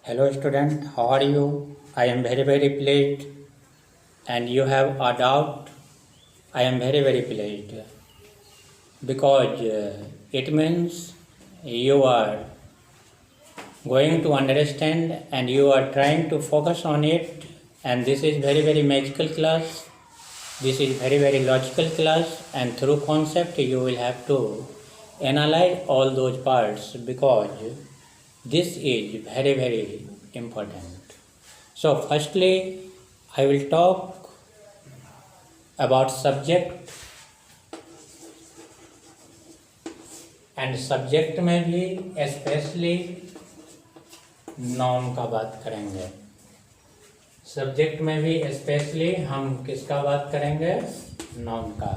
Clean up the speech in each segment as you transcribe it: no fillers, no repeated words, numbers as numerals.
Hello student, how are you? I am very pleased and you have a doubt. I am very pleased because it means you are going to understand and you are trying to focus on it, and this is very magical class. This is very logical class, and through concept you will have to analyze all those parts because this is very important. So firstly, I will talk about subject, and subject में भी especially noun का बात करेंगे. Subject में भी specially हम किसका बात करेंगे? नाउन का.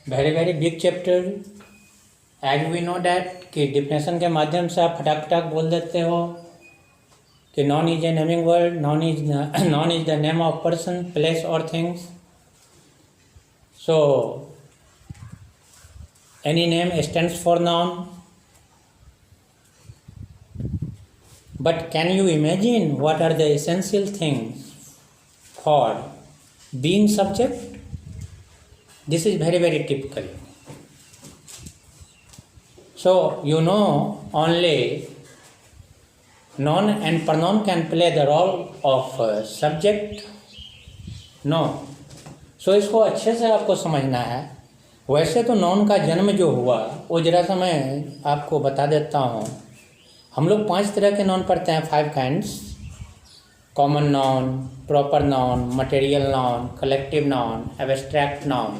Very big chapter. As we know that कि डिफिनेशन के माध्यम से आप फटाक बोल देते हो कि noun is a naming word, noun is the name of person, place और things. So any name stands for noun. But can you imagine what are the essential things for being subject? This is very typical. So you know only noun and pronoun can play the role of subject? No. So इसको अच्छे से आपको समझना है. वैसे तो noun का जन्म जो हुआ वो जरा सा मैं आपको बता देता हूँ. हम लोग 5 तरह के नाउन पढ़ते हैं, 5 kinds. Common noun, proper noun, material noun, collective noun, abstract noun.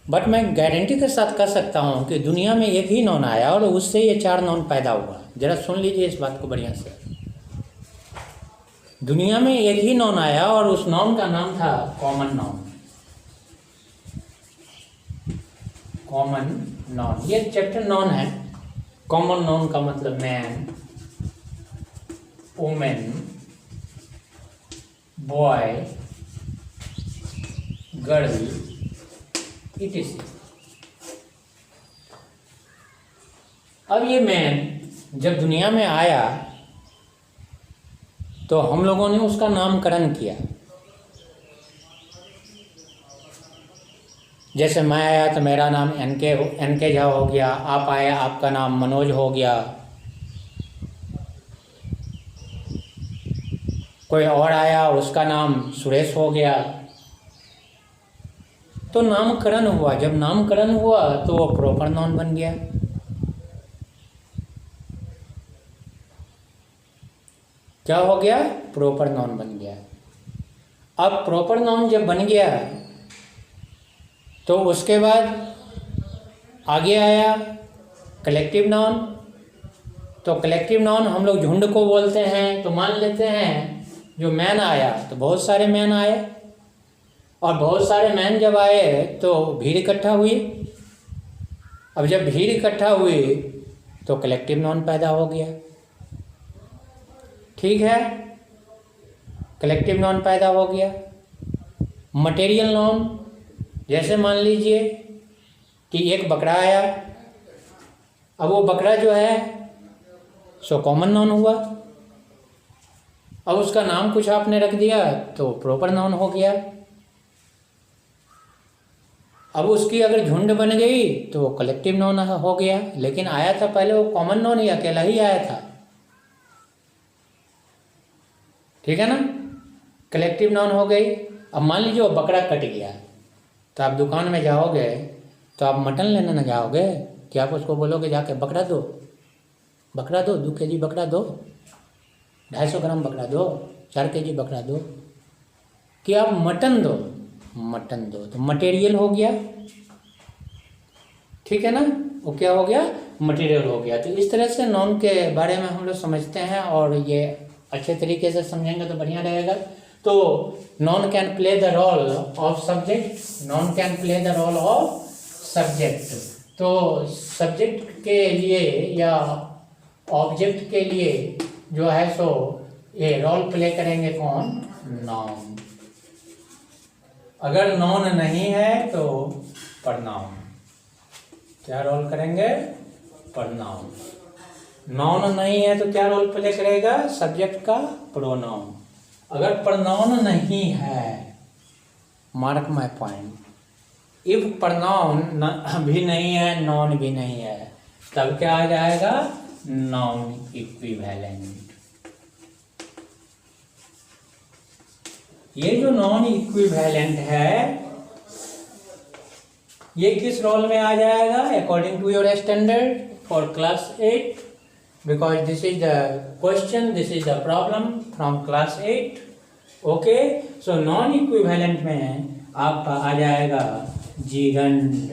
But मैं गारंटी के साथ कह सकता हूँ कि दुनिया में एक ही नाउन आया और उससे ये 4 नाउन पैदा हुआ. जरा सुन लीजिए इस बात को बढ़िया से. दुनिया में एक ही नाउन आया और उस नाउन का नाम था कॉमन नाउन. कॉमन नाउन ये चैप्टर नाउन है. कॉमन नाउन का मतलब man, women, boy, girl, etc. अब ये मैन जब दुनिया में आया तो हम लोगों ने उसका नामकरण किया. जैसे मैं आया तो मेरा नाम एनके झा हो गया. आप आए, आपका नाम मनोज हो गया. कोई और आया, उसका नाम सुरेश हो गया. तो नामकरण हुआ. जब नामकरण हुआ तो वो प्रॉपर नाउन बन गया. क्या हो गया? प्रॉपर नाउन बन गया. अब प्रॉपर नाउन जब बन गया तो उसके बाद आगे आया कलेक्टिव नाउन. तो कलेक्टिव नाउन हम लोग झुंड को बोलते हैं. तो मान लेते हैं जो मैन आया तो बहुत सारे मैन आए, और बहुत सारे मैन जब आए तो भीड़ इकट्ठा हुई. अब जब भीड़ इकट्ठा हुई तो कलेक्टिव नाउन पैदा हो गया. ठीक है, कलेक्टिव नाउन पैदा हो गया. मटेरियल नाउन, जैसे मान लीजिए कि एक बकरा आया. अब वो बकरा जो है सो कॉमन नाउन हुआ. अब उसका नाम कुछ आपने रख दिया तो प्रॉपर नाउन हो गया. अब उसकी अगर झुंड बन गई तो कलेक्टिव नाउन हो गया. लेकिन आया था पहले वो कॉमन नाउन ही अकेला ही आया था. ठीक है ना, कलेक्टिव नाउन हो गई. अब मान लीजिए वो बकरा कट गया तो आप दुकान में जाओगे तो आप मटन लेने ना जाओगे कि आप उसको बोलोगे जाके बकरा दो 2 kg बकरा दो, 250 ग्राम बकरा दो, 4 kg बकरा दो, कि आप मटन दो. तो मटेरियल हो गया. ठीक है ना, वो क्या हो गया? मटेरियल हो गया. तो इस तरह से नाउन के बारे में हम लोग समझते हैं और ये अच्छे तरीके से समझेंगे तो बढ़िया रहेगा. तो noun can play the role of subject. noun can play the role of subject. तो सब्जेक्ट के लिए या ऑब्जेक्ट के लिए जो है सो ये रोल प्ले करेंगे कौन? नाउन. अगर नाउन नहीं है तो प्रनाउन. क्या रोल करेंगे? प्रनाउन. नाउन नहीं है तो क्या रोल प्ले करेगा? सब्जेक्ट का प्रोनाउन। अगर प्रोनाउन नहीं है, mark my point, if pronoun भी नहीं है, नाउन भी नहीं है, तब क्या आ जाएगा? Noun equivalent. ये जो नॉन इक्विवेलेंट है, ये किस रोल में आ जाएगा according to your standard for class 8? Because this is the question, this is the problem from class 8। Okay, so non equivalent में आपका आ जाएगा जीरंड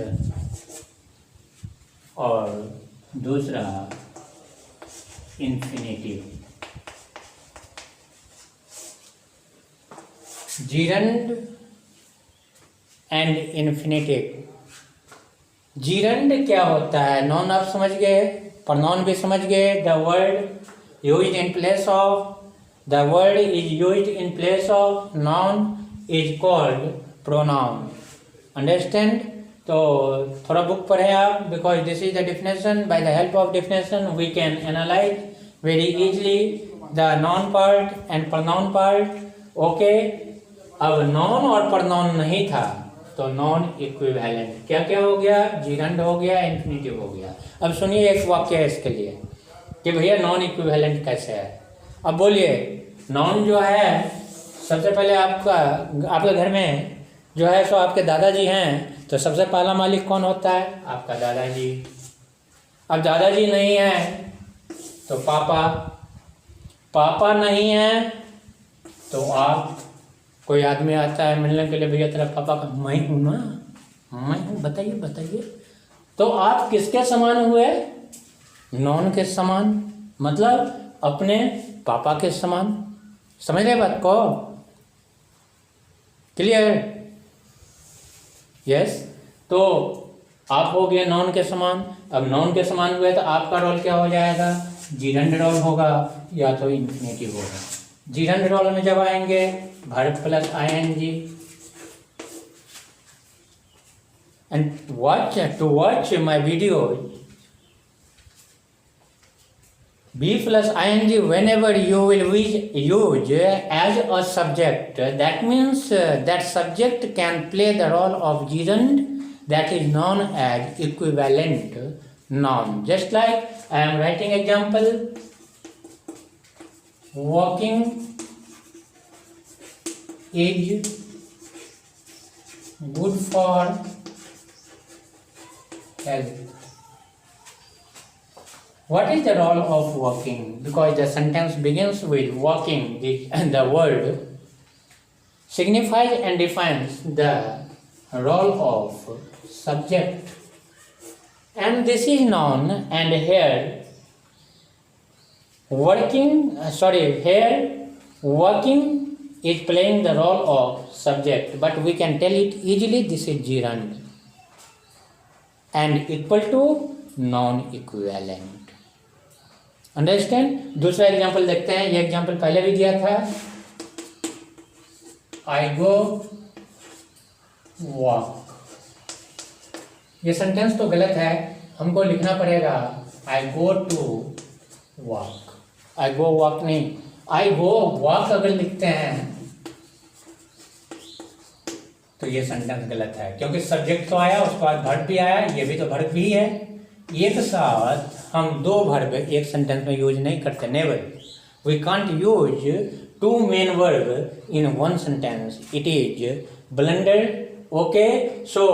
और दूसरा infinitive. Gerund and infinitive. Gerund क्या होता है? नॉन आप समझ गए, प्रोनाउन भी समझ गए। The word used in place of, the word is used in place of noun is called pronoun. Understand? तो थोड़ा बुक पढ़े आप, because this is the definition. By the help of definition we can analyse very easily the noun part and pronoun part. Okay, अब noun और pronoun नहीं था तो non equivalent क्या क्या हो गया? जीरंड हो गया, इन्फिनिटिव हो गया। अब सुनिए एक वाक्य है इसके लिए कि भैया नॉन इक्विवेलेंट कैसे है। अब बोलिए, नाउन जो है, सबसे पहले आपके घर में जो है सो आपके दादाजी हैं, तो सबसे पहला मालिक कौन होता है? आपका दादाजी। अब दादाजी नहीं है तो पापा, पापा नहीं है तो आप। कोई आदमी आता है मिलने के लिए, भैया तेरा पापा का, मैं हूँ ना, मैं हूँ, बताइए बताइए। तो आप किसके समान हुए? नॉन के समान, मतलब अपने पापा के समान। समझ रहे बात को? क्लियर? यस। तो आप हो गए नॉन के समान। अब नॉन के समान हुए तो आपका रोल क्या हो जाएगा? जीरंड रोल होगा या तो इन्फिनिटिव होगा। जीरंड रोल में जब आएंगे verb plus ing, and to watch my video, be plus ing whenever you will use as a subject, that means that subject can play the role of gerund, that is known as equivalent noun. Just like I am writing example, walking is good for health. What is the role of walking? Because the sentence begins with walking, the word signifies and defines the role of subject, and this is noun. And here working is playing the role of subject, but we can tell it easily, this is gerund and equal to non-equivalent. Understand? दूसरा example देखते हैं। ये example पहले भी दिया था। I go walk, ये sentence तो गलत है, हमको लिखना पड़ेगा I go to walk। I go walk नहीं, I go walk अगर लिखते हैं तो ये सेंटेंस गलत है, क्योंकि सब्जेक्ट तो आया, उसके बाद वर्ब भी आया, ये भी तो वर्ब भी है। एक साथ हम दो वर्ब एक सेंटेंस में यूज नहीं करते, never. We can't use two main verb in one sentence, it is blunder. Okay, so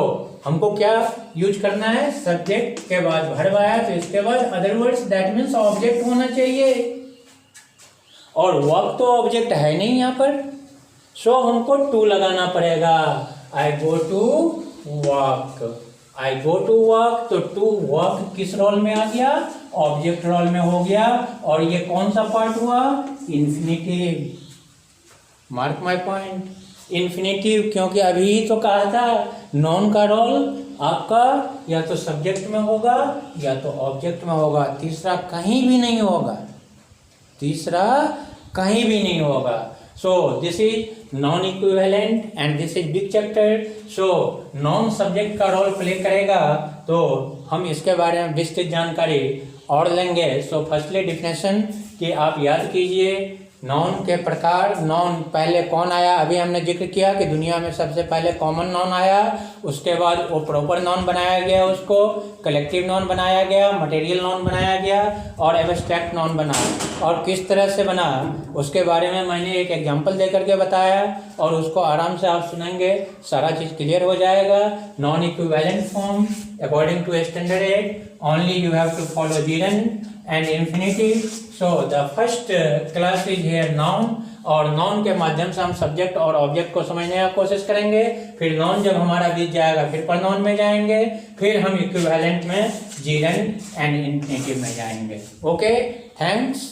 हमको क्या यूज करना है? सब्जेक्ट के बाद वर्ब आया तो इसके बाद other words, that means object होना चाहिए, और वर्ब तो ऑब्जेक्ट है नहीं यहाँ पर, सो हमको टू लगाना पड़ेगा। I go to walk, I go to walk, तो टू वॉक किस रोल में आ गया? ऑब्जेक्ट रोल में हो गया। और ये कौन सा पार्ट हुआ? Infinitive. Mark my point, infinitive, क्योंकि अभी तो कहा था नॉन का रोल आपका या तो सब्जेक्ट में होगा या तो ऑब्जेक्ट में होगा, तीसरा कहीं भी नहीं होगा, तीसरा कहीं भी नहीं होगा। So this is non-equivalent and this is big chapter. So non subject का रोल प्ले करेगा, तो हम इसके बारे में विस्तृत जानकारी और लेंगे. सो फर्स्टली डिफिनेशन कि आप याद कीजिए नॉन के प्रकार. नॉन पहले कौन आया, अभी हमने जिक्र किया कि दुनिया में सबसे पहले कॉमन नॉन आया, उसके बाद वो प्रॉपर नॉन बनाया गया, उसको कलेक्टिव नॉन बनाया गया, मटेरियल नॉन बनाया गया और एब्स्ट्रैक्ट नॉन बना. और किस तरह से बना उसके बारे में मैंने एक एग्जांपल दे करके बताया और उसको आराम से आप सुनेंगे, सारा चीज़ क्लियर हो जाएगा. Non equivalent form according to standard 8 only you have to follow gerund and infinitive. So the first class is here noun, और noun के माध्यम से हम सब्जेक्ट और ऑब्जेक्ट को समझने की कोशिश करेंगे. फिर noun जब हमारा बीत जाएगा फिर pronoun में जाएंगे, फिर हम इक्विवेलेंट में gerund एंड infinitive में जाएंगे. Okay, thanks.